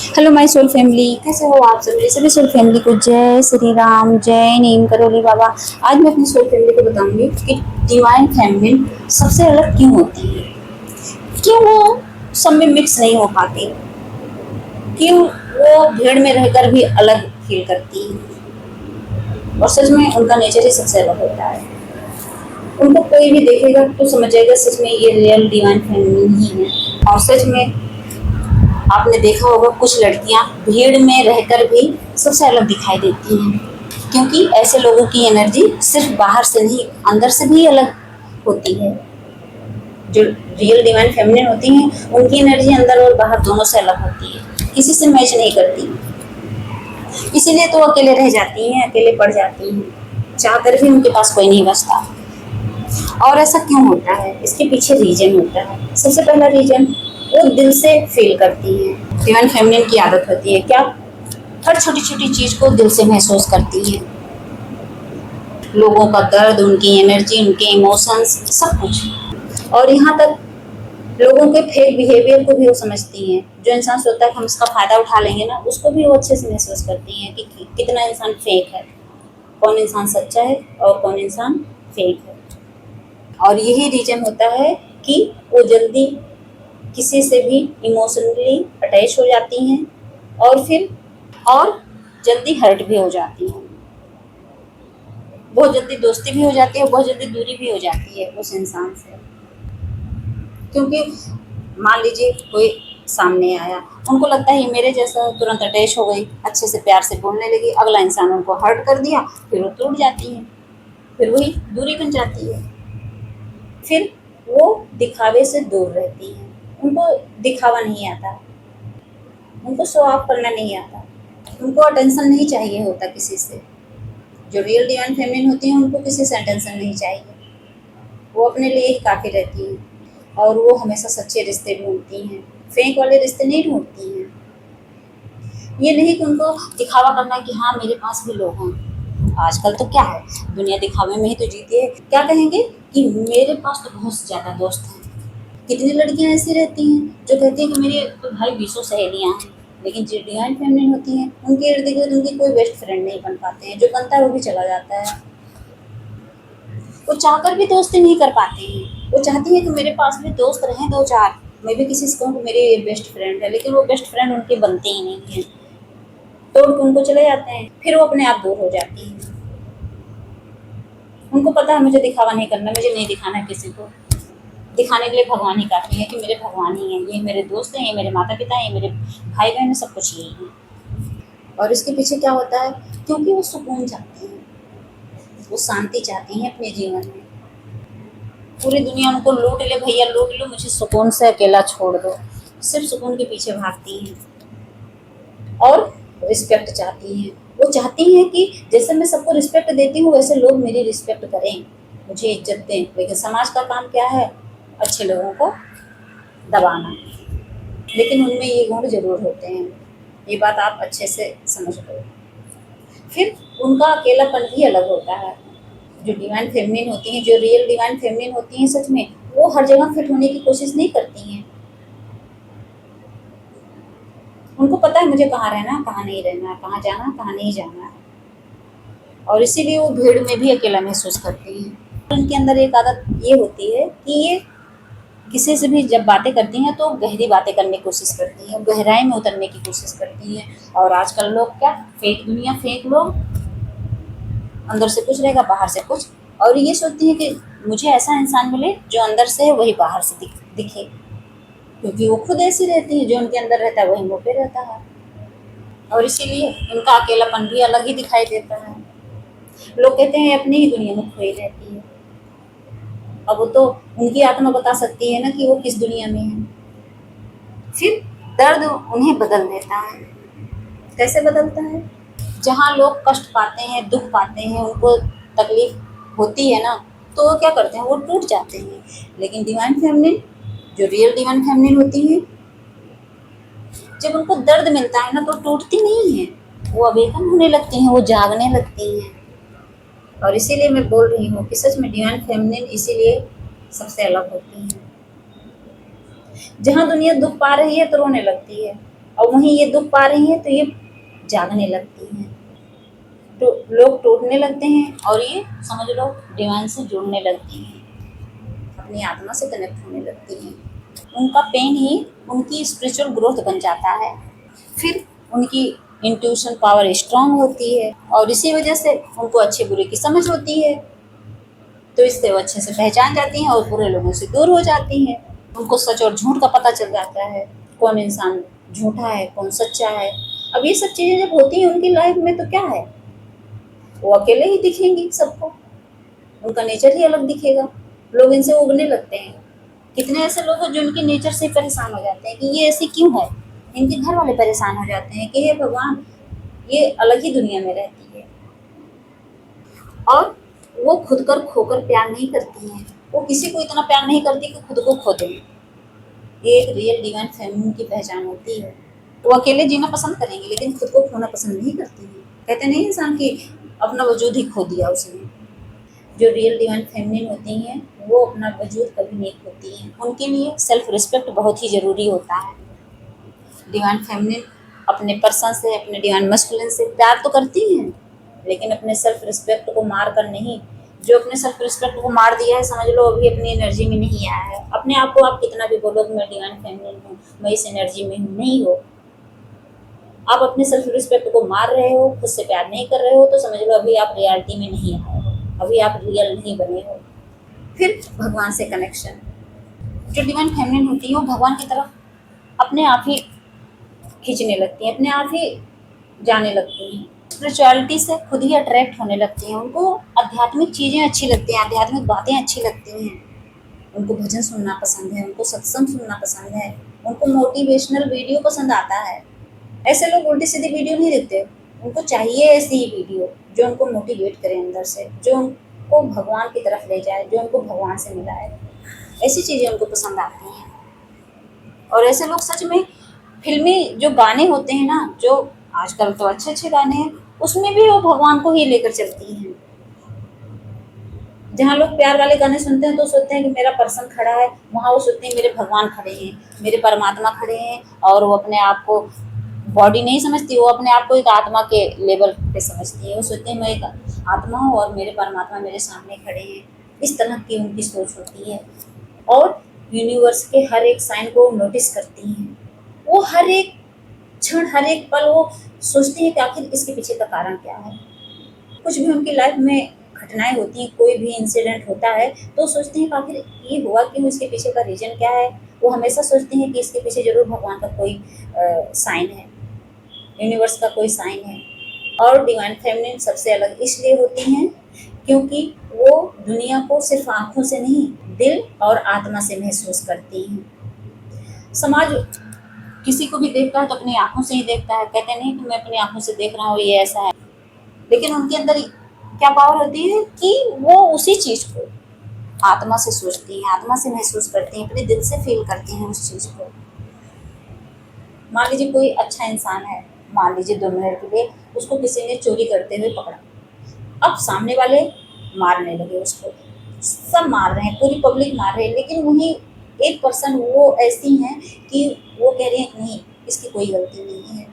Hello my soul family, कैसे हो आप सब? मेरे सभी सोल फैमिली को जय श्री राम, जय नीम करोली बाबा। आज मैं अपनी सोल फैमिली को बताऊंगी कि डिवाइन फैमिली सबसे अलग क्यों होती है, क्यों वो सब में मिक्स नहीं हो पाती, क्यों वो भीड़ में रहकर भी अलग फील करती है। और सच में उनका नेचर ही सबसे अलग होता है। उनको कोई भी देखेगा तो समझ जाएगा सच में ये रियल डिवाइन फैमिली ही है। और सच में आपने देखा होगा कुछ लड़कियां भीड़ में रहकर भी सबसे अलग दिखाई देती हैं, क्योंकि ऐसे लोगों की एनर्जी सिर्फ बाहर से नहीं अंदर से भी अलग होती है। जो रियल डिवाइन फेमिनिन होती हैं उनकी एनर्जी अंदर और बाहर दोनों से अलग होती है, किसी से मैच नहीं करती। इसीलिए तो अकेले रह जाती हैं, अकेले पड़ जाती हैं, चाहकर भी उनके पास कोई नहीं बचता। और ऐसा क्यों होता है, इसके पीछे रीजन होता है। सबसे पहला रीजन, वो दिल से फील करती है। डिवाइन फेमिनिन की आदत होती है क्या, हर छोटी छोटी चीज को दिल से महसूस करती है। लोगों का दर्द, उनकी एनर्जी, उनके इमोशंस, सब कुछ। और यहाँ तक लोगों के फेक बिहेवियर को भी वो समझती हैं। जो इंसान सोचता है कि हम इसका फायदा उठा लेंगे ना, उसको भी वो अच्छे से महसूस करती हैं कि कितना इंसान फेक है, कौन इंसान सच्चा है और कौन इंसान फेक है। और यही रीजन होता है कि वो जल्दी किसी से भी इमोशनली अटैच हो जाती हैं और फिर और जल्दी हर्ट भी हो जाती हैं। बहुत जल्दी दोस्ती भी हो जाती है, बहुत जल्दी दूरी भी हो जाती है उस इंसान से। क्योंकि मान लीजिए कोई सामने आया, उनको लगता है ये मेरे जैसा, तुरंत अटैच हो गई, अच्छे से प्यार से बोलने लगी, अगला इंसान उनको हर्ट कर दिया, फिर वो टूट जाती है, फिर वही दूरी बन जाती है। फिर वो दिखावे से दूर रहती हैं, उनको दिखावा नहीं आता, उनको शो ऑफ करना नहीं आता, उनको अटेंशन नहीं चाहिए होता किसी से। जो रियल डिवाइन फेमिनिन होती हैं उनको किसी से अटेंशन नहीं चाहिए, वो अपने लिए ही काफ़ी रहती हैं। और वो हमेशा सच्चे रिश्ते ढूंढती हैं, फेक वाले रिश्ते नहीं ढूंढती हैं। ये नहीं कि उनको दिखावा करना है कि हाँ मेरे पास भी लोग हैं। आजकल तो क्या है, दुनिया दिखावे में ही तो जीती है। क्या कहेंगे कि मेरे पास तो बहुत ज़्यादा दोस्त हैं। कितनी लड़कियां ऐसी रहती हैं जो कहती हैं कि मेरे तो भाई 20 सहेलियां हैं, लेकिन जो डिवाइन फेमिनिन होती हैं उनके इर्द गिर्द उनकी कोई बेस्ट फ्रेंड नहीं बन पाते हैं। जो बनता है वो भी चला जाता है। वो चाहकर भी दोस्ती नहीं कर पाती हैं। वो चाहती हैं कि मेरे पास भी दोस्त रहें दो चार, मैं भी किसी से कहूँ कि मेरी बेस्ट फ्रेंड है, लेकिन वो बेस्ट फ्रेंड उनकी बनती ही नहीं है, तोड़ के उनको चले जाते हैं, फिर वो अपने आप दूर हो जाती हैं। उनको पता है मुझे दिखावा नहीं करना, मुझे नहीं दिखाना है किसी को, दिखाने के लिए भगवान ही काफ़ी है कि मेरे भगवान ही हैं, ये मेरे दोस्त हैं, ये मेरे माता पिता हैं, ये मेरे भाई बहन हैं, सब कुछ यही है। और इसके पीछे क्या होता है, क्योंकि वो सुकून चाहते हैं, वो शांति चाहती हैं अपने जीवन में। पूरी दुनिया उनको लूट ले भैया लूट लो, मुझे सुकून से अकेला छोड़ दो, सिर्फ सुकून के पीछे भागती हैं। और रिस्पेक्ट चाहती हैं, वो चाहती हैं कि जैसे मैं सबको रिस्पेक्ट देती हूँ वैसे लोग मेरी रिस्पेक्ट करें, मुझे इज्जत दें। लेकिन समाज का काम क्या है, अच्छे लोगों को दबाना। लेकिन उनमें ये गुण जरूर होते हैं, ये बात आप अच्छे से समझ लो। फिर उनका अकेलापन भी अलग होता है। जो डिवाइन फेमिनिन होती हैं, जो रियल डिवाइन फेमिनिन होती हैं, सच में वो हर जगह फिट होने की कोशिश नहीं करती हैं। उनको पता है मुझे कहाँ रहना, कहाँ नहीं रहना, कहाँ जाना, कहाँ नहीं जाना है। और इसीलिए वो भीड़ में भी अकेला महसूस करती हैं। उनके अंदर एक आदत ये होती है कि ये किसी से भी जब बातें करती हैं तो गहरी बातें करने की कोशिश करती हैं, गहराई में उतरने की कोशिश करती हैं। और आजकल लोग क्या, फेक दुनिया, फेक लोग, अंदर से कुछ रहेगा बाहर से कुछ। और ये सोचती है कि मुझे ऐसा इंसान मिले जो अंदर से है वही बाहर से दिखे, क्योंकि वो खुद ऐसी रहती है, जो उनके अंदर रहता है वही मुँह पे रहता है। और इसीलिए उनका अकेलापन भी अलग ही दिखाई देता है। लोग कहते हैं अपनी ही दुनिया में खोई रहती है। अब वो तो उनकी आत्मा बता सकती है ना कि वो किस दुनिया में है। फिर दर्द उन्हें बदल देता है। कैसे बदलता है, जहाँ लोग कष्ट पाते हैं, दुख पाते हैं, उनको तकलीफ होती है ना, तो वो क्या करते हैं, वो टूट जाते हैं। लेकिन डिवाइन फेमिनिन, जो रियल डिवाइन फेमिनिन होती है, जब उनको दर्द मिलता है ना तो टूटती नहीं है, वो अवेकन होने लगती हैं, वो जागने लगती हैं। और इसीलिए मैं बोल रही हूँ कि सच में डिवाइन फेमिनिन इसीलिए सबसे अलग होती है। जहाँ दुनिया दुख पा रही है तो रोने लगती है, और वहीं ये दुख पा रही हैं तो ये जागने लगती हैं, तो लोग टूटने लगते हैं और ये समझ लो डिवाइन से जुड़ने लगती हैं, अपनी आत्मा से कनेक्ट होने लगती हैं। उनका पेन ही उनकी स्पिरिचुअल ग्रोथ बन जाता है। फिर उनकी इंट्यूशन पावर स्ट्रांग होती है और इसी वजह से उनको अच्छे बुरे की समझ होती है, तो इससे वो अच्छे से पहचान जाती हैं और बुरे लोगों से दूर हो जाती हैं। उनको सच और झूठ का पता चल जाता है, कौन इंसान झूठा है कौन सच्चा है। अब ये सब चीज़ें जब होती हैं उनकी लाइफ में तो क्या है, वो अकेले ही दिखेंगी सबको, उनका नेचर ही अलग दिखेगा, लोग इनसे उबने लगते हैं। कितने ऐसे लोग हैं जो इनके नेचर से परेशान हो जाते हैं कि ये ऐसी क्यों है, इनके घर वाले परेशान हो जाते हैं कि हे भगवान ये अलग ही दुनिया में रहती है। और वो खुद कर खोकर प्यार नहीं करती हैं, वो किसी को इतना प्यार नहीं करती कि खुद को खो दें। ये एक रियल डिवाइन फेमिनिन की पहचान होती है। वो अकेले जीना पसंद करेंगी लेकिन खुद को खोना पसंद नहीं करती हैं। कहते नहीं इंसान कि अपना वजूद ही खो दिया उसने। जो रियल डिवाइन फेमिनिन होती हैं वो अपना वजूद कभी नहीं खोती हैं। उनके लिए सेल्फ रिस्पेक्ट बहुत ही ज़रूरी होता है। डिवाइन फेमिनिन अपने पर्सन से, अपने डिवाइन मस्कुलिन से प्यार तो करती हैं लेकिन अपने सेल्फ रिस्पेक्ट को मार कर नहीं। जो अपने सेल्फ रिस्पेक्ट को मार दिया है समझ लो अभी अपनी एनर्जी में नहीं आया है। अपने आप को आप कितना भी बोलो कि मैं डिवाइन फेमिनिन हूँ, मैं इस एनर्जी में हूँ, नहीं हो। आप अपने सेल्फ रिस्पेक्ट को मार रहे हो, खुद से प्यार नहीं कर रहे हो, तो समझ लो अभी आप रियलिटी में नहीं आए हो, अभी आप रियल नहीं बने हो। फिर भगवान से कनेक्शन, जो डिवाइन फेमिनिन होती है वो भगवान की तरफ अपने आप ही खींचने लगती हैं, अपने आप ही जाने लगती हैं। स्पिरिचुअलिटी से खुद ही अट्रैक्ट होने लगती हैं। उनको आध्यात्मिक चीज़ें अच्छी लगती हैं, आध्यात्मिक बातें अच्छी लगती हैं। उनको भजन सुनना पसंद है, उनको सत्संग सुनना पसंद है, उनको मोटिवेशनल वीडियो पसंद आता है। ऐसे लोग उल्टी सीधी वीडियो नहीं देखते, उनको चाहिए ऐसी ही वीडियो जो उनको मोटिवेट करे अंदर से, जो उनको भगवान की तरफ ले जाए, जो उनको भगवान से मिलाए। ऐसी चीज़ें उनको पसंद आती हैं। और ऐसे लोग सच में फिल्मी जो गाने होते हैं ना, जो आजकल तो अच्छे अच्छे गाने हैं, उसमें भी वो भगवान को ही लेकर चलती हैं। जहाँ लोग प्यार वाले गाने सुनते हैं तो सोचते हैं कि मेरा पर्सन खड़ा है, वहाँ वो सोचते हैं मेरे भगवान खड़े हैं, मेरे परमात्मा खड़े हैं। और वो अपने आप को बॉडी नहीं समझती, वो अपने आप को एक आत्मा के लेवल पे समझती है। वो सोचते हैं मैं एक आत्मा हूँ और मेरे परमात्मा मेरे सामने खड़े हैं। इस तरह की उनकी सोच होती है। और यूनिवर्स के हर एक साइन को नोटिस करती हैं। वो हर एक क्षण, हर एक पल वो सोचती है कि आखिर इसके पीछे का कारण क्या है। कुछ भी उनकी लाइफ में घटनाएं होती हैं, कोई भी इंसिडेंट होता है तो सोचती हैं कि आखिर ये हुआ क्यों, इसके पीछे का रीजन क्या है। वो हमेशा सोचती हैं कि इसके पीछे जरूर भगवान का कोई साइन है, यूनिवर्स का कोई साइन है। और डिवाइन फेमिनिन सबसे अलग इसलिए होती हैं क्योंकि वो दुनिया को सिर्फ आंखों से नहीं, दिल और आत्मा से महसूस करती हैं। समाज किसी को भी देखता है तो अपनी आंखों से ही देखता है। कहते नहीं कि मैं अपनी आंखों से देख रहा हूँ ये ऐसा है, लेकिन उनके अंदर क्या पावर होती है कि वो उसी चीज को आत्मा से सोचती हैं, आत्मा से महसूस करती हैं, अपने दिल से फील करती हैं उस चीज को। मान लीजिए कोई अच्छा इंसान है, मान लीजिए 2 मिनट के लिए उसको किसी ने चोरी करते हुए पकड़ा, अब सामने वाले मारने लगे उसको, सब मार रहे हैं, पूरी पब्लिक मार रही है, लेकिन वहीं एक पर्सन वो ऐसी हैं कि वो कह रहे हैं नहीं इसकी कोई गलती नहीं है,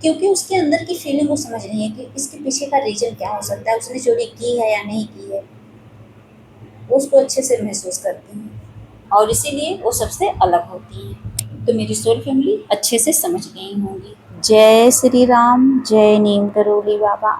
क्योंकि उसके अंदर की फीलिंग वो समझ रही है कि इसके पीछे का रीजन क्या हो सकता है, उसने चोरी की है या नहीं की है। वो उसको अच्छे से महसूस करती हैं और इसीलिए वो सबसे अलग होती हैं। तो मेरी सोल फैमिली अच्छे से समझ गई होंगी। जय श्री राम, जय नीम करोली बाबा।